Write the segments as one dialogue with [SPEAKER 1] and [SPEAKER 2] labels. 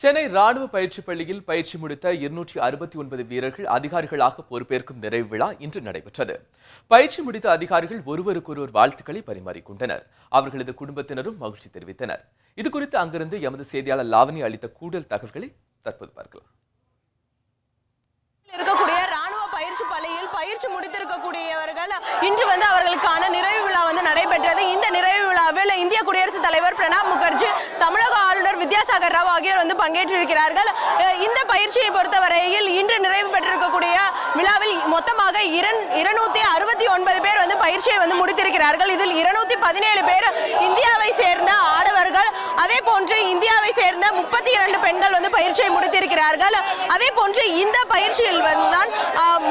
[SPEAKER 1] சென்னை ராணுவ பயிற்சி பள்ளியில் பயிற்சி முடித்த 269 வீரர்கள் அதிகாரிகளாக பொறுப்பேற்கும் நிறைவு விழா இன்று நடைபெற்றது. பயிற்சி முடித்த அதிகாரிகள் ஒருவருக்கொருவர் வாழ்த்துக்களை பரிமாறிக்கொண்டனர். அவர்களது குடும்பத்தினரும் மகிழ்ச்சி தெரிவித்தனர். இதுகுறித்து அங்கிருந்து எமது செய்தியாளர் லாவணி அளித்த கூடுதல் தகவல்களை தற்போது பார்க்கலாம்.
[SPEAKER 2] பயிற்சி முடித்திருக்கக்கூடியவர்கள் இன்று அவர்களுக்கான நிறைவு விழா நடைபெற்றது. இந்த நிறைவு விழாவில் இந்திய குடியரசுத் தலைவர் பிரணாப் முகர்ஜி, தமிழக ஆளுநர் வித்யாசாகர் ராவ் ஆகியோர் பங்கேற்றிருக்கிறார்கள். இந்த பயிற்சியை பொறுத்தவரையில் இன்று நிறைவு பெற்றிருக்கக்கூடிய விழாவில் மொத்தமாக 269 பேர் பயிற்சியை முடித்திருக்கிறார்கள். இதில் 217 பேர் இந்தியாவை சேர்ந்த ஆடவர்கள், அதே போன்று இந்தியாவை சேர்ந்த 32 பெண்கள் பயிற்சியை முடித்திருக்கிறார்கள். அதே போன்று இந்த பயிற்சியில் தான்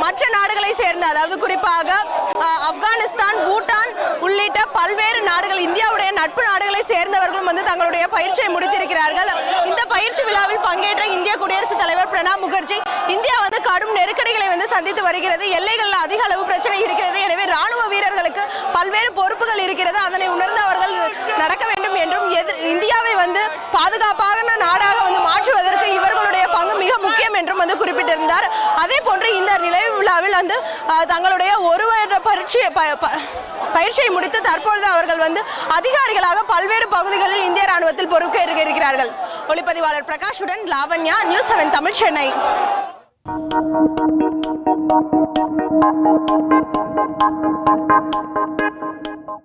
[SPEAKER 2] மற்ற நாடுகளை சேர்ந்த, அதாவது குறிப்பாக ஆப்கானிஸ்தான், பூட்டான் உள்ளிட்ட பல்வேறு நாடுகள், இந்தியாவுடைய நட்பு நாடுகளை சேர்ந்தவர்களும் தங்களுடைய பயிற்சியை முடித்திருக்கிறார்கள். இந்த பயிற்சி விழாவில் பங்கேற்ற இந்திய குடியரசுத் தலைவர் பிரணாப் முகர்ஜி, இந்தியா கடும் நெருக்கடிகளை சந்தித்து வருகிறது, எல்லைகளில் அதிக அளவு பிரச்சனை இருக்கிறது, எனவே ராணுவ வீரர்களுக்கு பல்வேறு பொறுப்புகள் இருக்கிறது, அதனை உணர்ந்து அவர்கள் நடக்க வேண்டும் என்றும், இந்தியாவை பாதுகாப்பான நாடாக மாற்றுவதற்கு இவர்களுடைய பங்கு மிக முக்கியம் என்றும் குறிப்பிட்டிருந்தார். அதே போன்று இந்த நிறைவு விழாவில் தங்களுடைய ஒரு வருட பயிற்சியை முடித்து தற்பொழுது அவர்கள் அதிகாரிகளாக பல்வேறு பகுதிகளில் இந்திய ராணுவத்தில் பொறுப்பேற்க இருக்கிறார்கள். ஒளிப்பதிவாளர் பிரகாஷுடன் லாவண்யா, நியூஸ் 7 தமிழ், சென்னை.